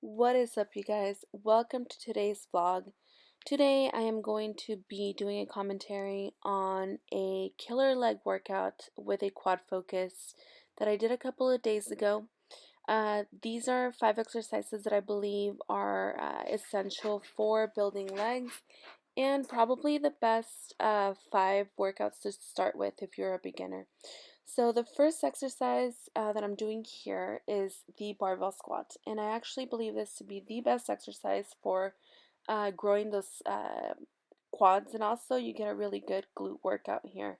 What is up, you guys? Welcome to today's vlog. Today I am going to be doing a commentary on a killer leg workout with a quad focus that I did a couple of days ago. These are 5 exercises that I believe are essential for building legs and probably the best 5 workouts to start with if you're a beginner. So the first exercise that I'm doing here is the barbell squat, and I actually believe this to be the best exercise for growing those quads, and also you get a really good glute workout here.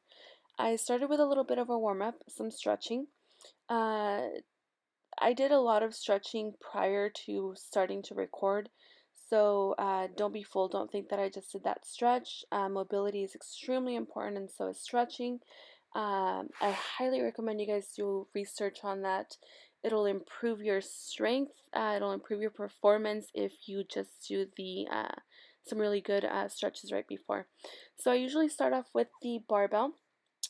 I started with a little bit of a warm-up, some stretching. Uh, I did a lot of stretching prior to starting to record, so don't be fooled. Don't think that I just did that stretch. Mobility is extremely important, and so is stretching. I highly recommend you guys do research on that. It'll improve your strength. It'll improve your performance if you just do the some really good stretches right before. So I usually start off with the barbell,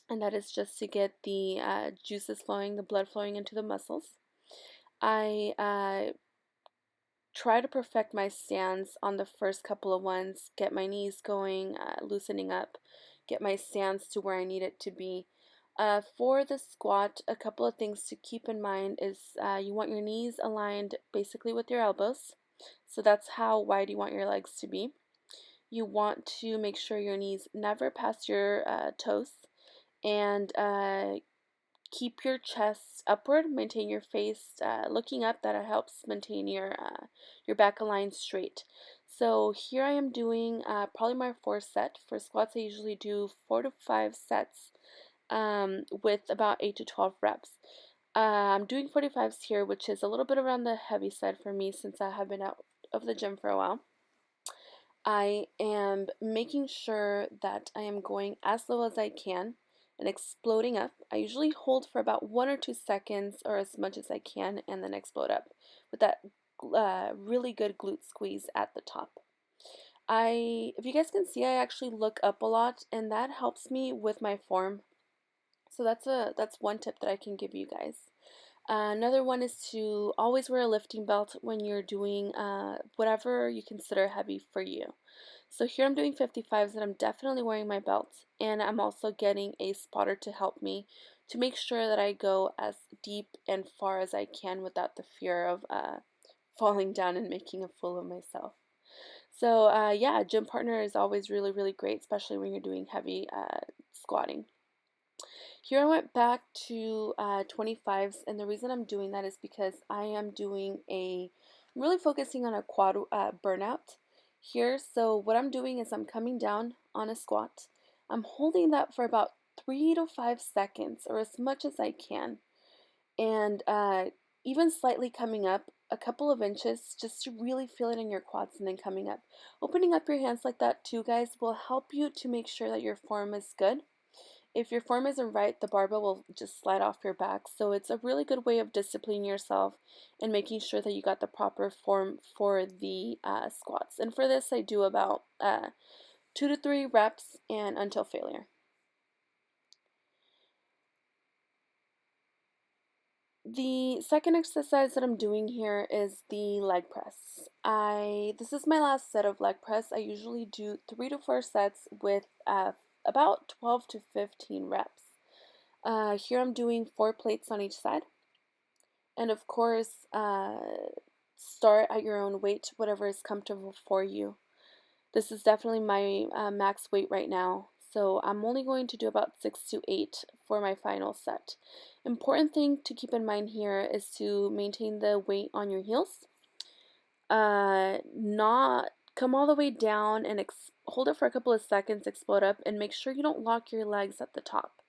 and that is just to get the juices flowing, the blood flowing into the muscles. I try to perfect my stance on the first couple of ones, get my knees going, loosening up, get my stance to where I need it to be. For the squat, a couple of things to keep in mind is you want your knees aligned basically with your elbows. So that's how wide you want your legs to be. You want to make sure your knees never pass your toes, and keep your chest upward, maintain your face looking up. That helps maintain your back aligned straight. So here I am doing probably my fourth set. For squats, I usually do 4 to 5 sets with about 8 to 12 reps. I'm doing 45s here, which is a little bit around the heavy side for me since I have been out of the gym for a while. I am making sure that I am going as low as I can and exploding up. I usually hold for about 1 or 2 seconds or as much as I can and then explode up with that really good glute squeeze at the top. If you guys can see, I actually look up a lot, and that helps me with my form. So that's one tip that I can give you guys. Another one is to always wear a lifting belt when you're doing whatever you consider heavy for you. So here I'm doing 55s, and I'm definitely wearing my belt, and I'm also getting a spotter to help me to make sure that I go as deep and far as I can without the fear of falling down and making a fool of myself. So yeah, a gym partner is always really, really great, especially when you're doing heavy squatting. Here I went back to 25s, and the reason I'm doing that is because I'm really focusing on a quad burnout here. So what I'm doing is I'm coming down on a squat. I'm holding that for about 3 to 5 seconds or as much as I can, and even slightly coming up a couple of inches just to really feel it in your quads and then coming up. Opening up your hands like that too, guys, will help you to make sure that your form is good. If your form isn't right, the barbell will just slide off your back. So it's a really good way of disciplining yourself and making sure that you got the proper form for the squats. And for this, I do about 2 to 3 reps and until failure. The second exercise that I'm doing here is the leg press. This is my last set of leg press. I usually do 3 to 4 sets with about 12 to 15 reps. Here I'm doing 4 plates on each side. And of course, start at your own weight, whatever is comfortable for you. This is definitely my max weight right now, so I'm only going to do about 6 to 8 for my final set. Important thing to keep in mind here is to maintain the weight on your heels. Not come all the way down and hold it for a couple of seconds, explode up, and make sure you don't lock your legs at the top.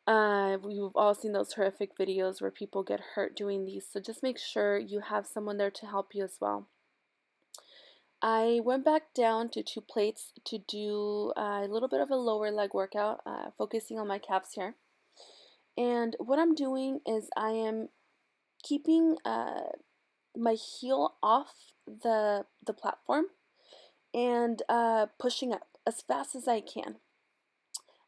We've all seen those horrific videos where people get hurt doing these, so just make sure you have someone there to help you as well. I went back down to 2 plates to do a little bit of a lower leg workout, focusing on my calves here. And what I'm doing is I am keeping my heel off the platform and pushing up as fast as I can.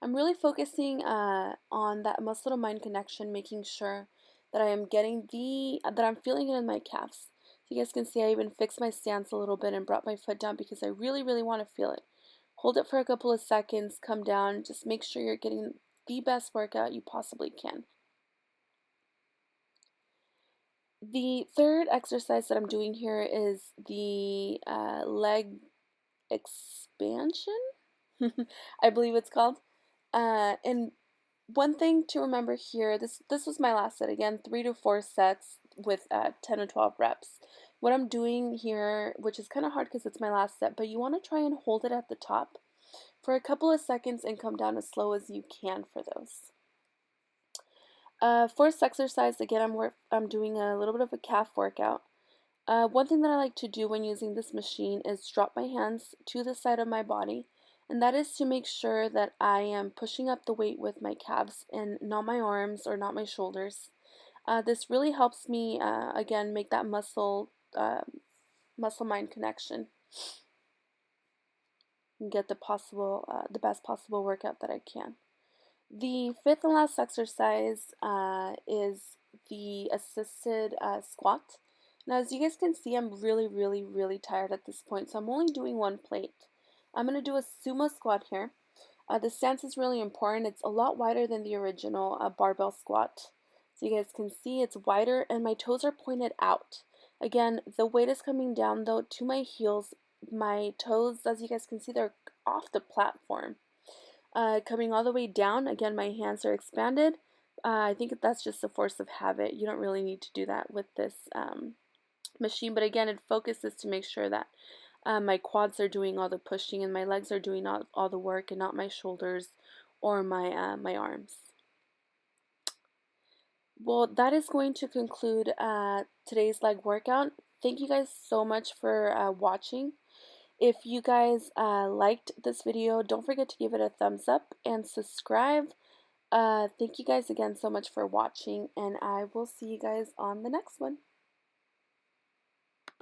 I'm really focusing on that muscle to mind connection, making sure that I am getting that I'm feeling it in my calves. So you guys can see I even fixed my stance a little bit and brought my foot down because I really, really want to feel it. Hold it for a couple of seconds, come down, just make sure you're getting the best workout you possibly can. The third exercise that I'm doing here is the leg expansion, I believe it's called. And one thing to remember here, this was my last set again, 3 to 4 sets with 10 to 12 reps. What I'm doing here, which is kind of hard because it's my last set, but you want to try and hold it at the top for a couple of seconds and come down as slow as you can for those. First exercise, again, I'm doing a little bit of a calf workout. One thing that I like to do when using this machine is drop my hands to the side of my body, and that is to make sure that I am pushing up the weight with my calves and not my arms or not my shoulders. This really helps me, again, make that muscle-mind connection and get the best possible workout that I can. The fifth and last exercise is the assisted squat. Now, as you guys can see, I'm really, really, really tired at this point, so I'm only doing one plate. I'm going to do a sumo squat here. The stance is really important. It's a lot wider than the original barbell squat. So you guys can see it's wider and my toes are pointed out. Again, the weight is coming down though to my heels. My toes, as you guys can see, they're off the platform. Coming all the way down, again, my hands are expanded. I think that's just a force of habit. You don't really need to do that with this machine, but again, it focuses to make sure that my quads are doing all the pushing and my legs are doing all the work and not my shoulders or my arms. Well, that is going to conclude today's leg workout. Thank you guys so much for watching. If you guys liked this video, don't forget to give it a thumbs up and subscribe. Thank you guys again so much for watching, and I will see you guys on the next one.